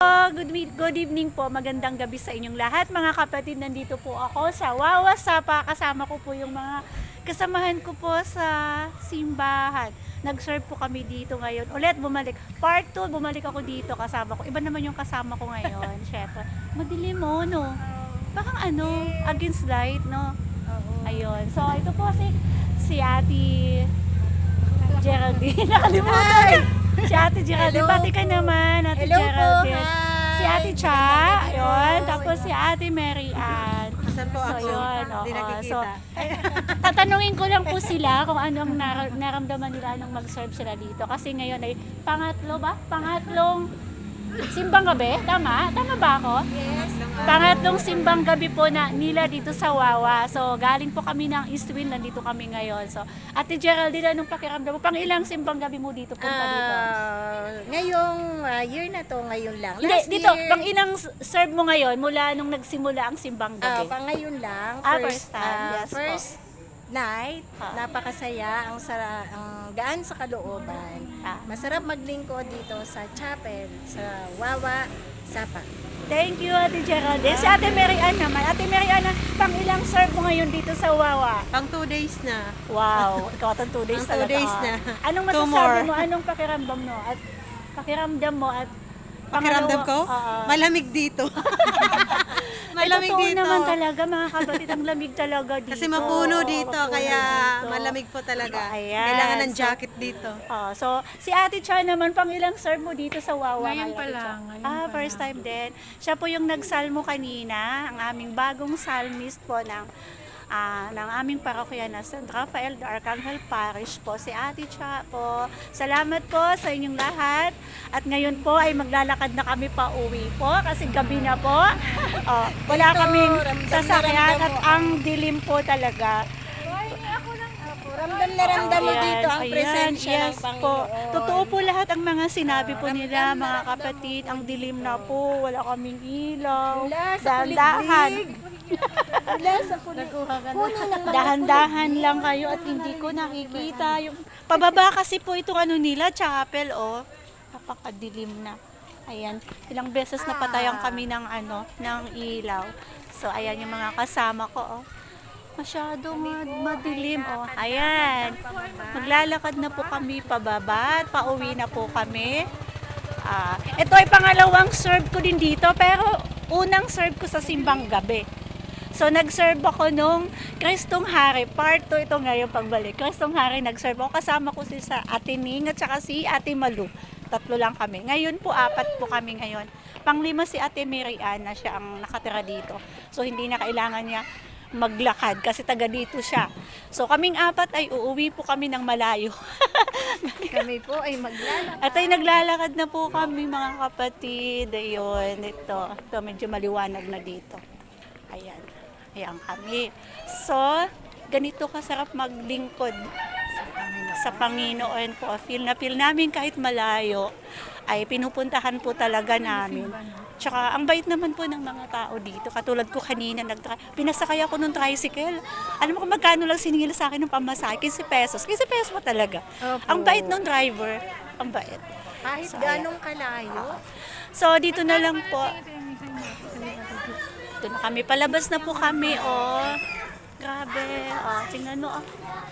Good evening po, magandang gabi sa inyong lahat. Mga kapatid, nandito po ako sa Wawa Sapa. Kasama ko po yung mga kasamahan ko po sa simbahan. Nag-serve po kami dito ngayon. Ulit, bumalik. Part 2, bumalik ako dito kasama ko. Iba naman yung kasama ko ngayon. Syempre, madilim mo, no? Bakang against light, no? Ayun. So, ito po si Ate Geraldine. Nakalimutan. Si Ate Geraldine. Pati ka naman, Ate Geraldine. Si Ate Cha. Ayun. Tapos si Ate Mary Ann. Saan po So, ako? yun. Hindi nakikita. Tatanungin ko lang po sila kung anong naramdaman nila nung mag-serve sila dito. Kasi ngayon ay pangatlong simbang gabi? Tama? Tama ba ako? Yes. Pangatlong simbang gabi po nila dito sa Wawa. So, galing po kami ng Eastwind, nandito kami ngayon. So, Ate Geraldine, anong pakiramdam mo? Pang ilang simbang gabi mo dito punta dito? Ngayong year na to, ngayon lang. Hindi, dito, pang ilang serve mo ngayon mula nung nagsimula ang simbang gabi? Pang ngayon lang. First time. Yes, first night, napakasaya, ang gaan sa kalooban. Masarap maglingkod dito sa chapel, sa Wawa Sapa. Thank you, Ate Geraldine. Si Ate Mary Ann naman. Ate Mary Ann, pang ilang serve mo ngayon dito sa Wawa? Pang 2 days na. Wow, ikaw itong 2 days Ang 2 talaga. days na. Anong 2 masasabi more. mo? Anong pakiramdam mo? At pakiramdam mo at Pakiramdam ko? Oo. Malamig dito. Malamig totoo dito. naman talaga, mga kapatid, ang lamig talaga dito. Kasi mapuno dito, Mapuno kaya dito. malamig po talaga. Ayan. Kailangan ng jacket dito. So, si Ate Cha naman, pang ilang serve mo dito sa Wawa? Ngayon pa Ate Cha? lang, ngayon pa First time din. Siya po yung nagsalmo kanina, ang aming bagong psalmist po ng aming parokya na San Rafael de Arcangel Parish po, si Ate Cha po. Salamat po sa inyong lahat. At ngayon po ay maglalakad na kami pa uwi po kasi gabi na po. Wala kaming sasakyan at ang dilim po talaga. Ramdam na ramdam mo dito ang presensya yes ng Panginoon. po. Totoo po lahat ang mga sinabi po nila, mga kapatid. Ang dilim na po, wala kaming ilaw. Wala, sa Dahan-dahan. Wala sa puno ng Dahan-dahan lang kayo at hindi ko nakikita. Yung pababa kasi po itong nila, chapel, napakadilim na. Ayan, ilang beses na patayan kami ng ng ilaw. So, ayan yung mga kasama ko, Masyadong madilim, Ayan. Maglalakad na po kami pababa at pauwi na po kami. Ito ay pangalawang serve ko din dito, pero unang serve ko sa simbang gabi. So, nag-serve ako nung Kristong Hari. Part 2 ito ngayon pagbalik. Kristong Hari, nag-serve ako. Kasama ko sa Ate Ning at saka si Ate Malu. 3 lang kami. Ngayon po, 4 po kami ngayon. Pang-5 si Ate Mary Ann na siya ang nakatira dito. So, hindi na kailangan niya maglakad kasi taga dito siya. So, kaming 4 ay uuwi po kami ng malayo. Kami po ay maglalakad. At ay naglalakad na po kami, mga kapatid. Ayun, ito medyo maliwanag na dito. Ayan. Ayan kami. So, ganito kasarap maglingkod sa Panginoon po. Feel na feel namin kahit malayo ay pinupuntahan po talaga namin. Tsaka ang bait naman po ng mga tao dito. Katulad ko kanina, pinasakay ako ng tricycle. Alam mo kung magkano lang siningil sa akin ng pamasahe? 15 pesos. 15 pesos pa talaga. Opo. Ang bait ng driver. Ang bait. Kahit So, ganong kalayo. So, dito na lang po. Dito na kami. Palabas na po kami, Grabe. Tingnan mo,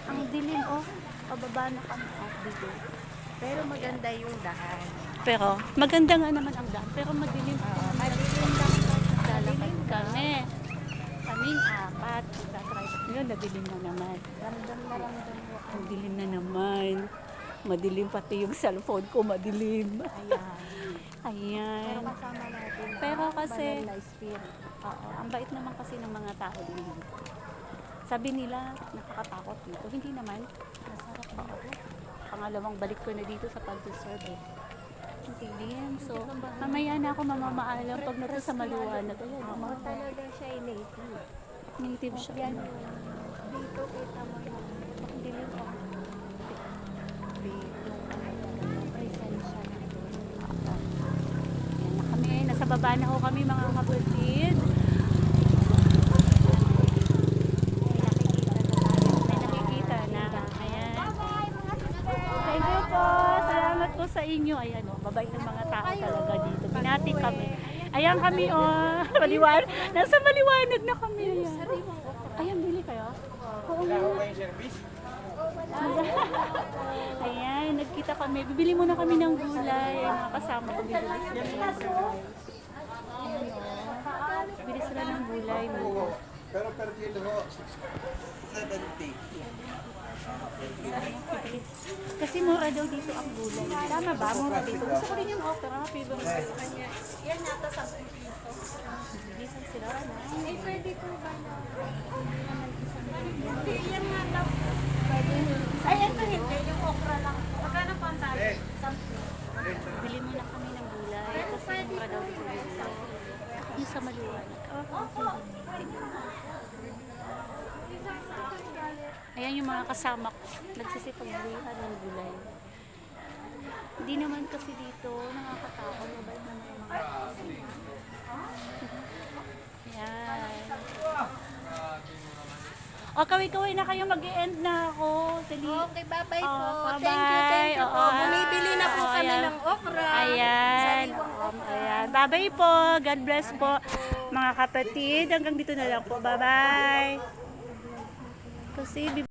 Ang dilim, Pababa na kami, dito. Pero maganda yung daan. Pero, maganda nga naman ang daan. Pero madilim. Madilim lang. Lalakad kami. Kaming 4. Yun, nadilim na naman. Ramdam na ramdam mo. Ang dilim na naman. Madilim pati yung cellphone ko, madilim. Ayan. Pero kasama natin. Pero kasi, Banal na spirit. ang bait naman kasi ng mga tao dito. Sabi nila, nakakatakot dito. Hindi naman. Masarap dito. Pangalawang balik ko na dito sa pag-serve. Ang dilim. So, mamaya na ako mamamaalam pag nasa sa maliwanag. Ayan, Oo, talaga siya ay native. native siya. Yan. Dito kita mo yung Ang dilim pa. presensya natin. Ayan na kami. Nasa baba na ho kami, mga kapatid. May nakikita na. Ayan. Thank you po. Salamat po sa inyo. Ayan, mabait ng mga tao talaga dito. Binati din kami. Ayan kami, oh. Maliwanag. Nasa maliwanag na kami. Ayan, ayan bili kayo? Oo nga. Ayan, nagkita kami. Bibili muna kami ng gulay. Mga kasama ko, bibili sila ng gulay. Ayan, oh. Bibili sila ng gulay mo. Pero per kilo ho, 70. Kasi mura daw dito ang gulay. Tama ba? Mura dito. Gusto ko rin yung okra. Favorite ko sa kanya. Yan yata 10 piso. Bisan sila, ano? Eh, pwede po ba na? Hindi, yan nga daw. Pwede. Ay, ito hindi. Yung okra lang. Magkano po ang tali? 10. Bili muna kami ng gulay. Kasi mura daw dito yung gulay. Yung sa maliwanag. Ayan yung mga kasama ko. Nagsisipag-bulihan ng gulay. Hindi naman kasi dito nakakatakot. Mabait naman yung mga kasama. Ayan. O, kaway-kaway na kayo. Mag-e-end na ako. Dali. Okay, bye-bye po. Oh, Thank you po. Oo. Bumibili na po kami Ayan. ng okra. Ayan. Sariwang okra. Ayan. Bye-bye po. God bless po. Mga kapatid, hanggang dito na lang po. Bye-bye. Kasi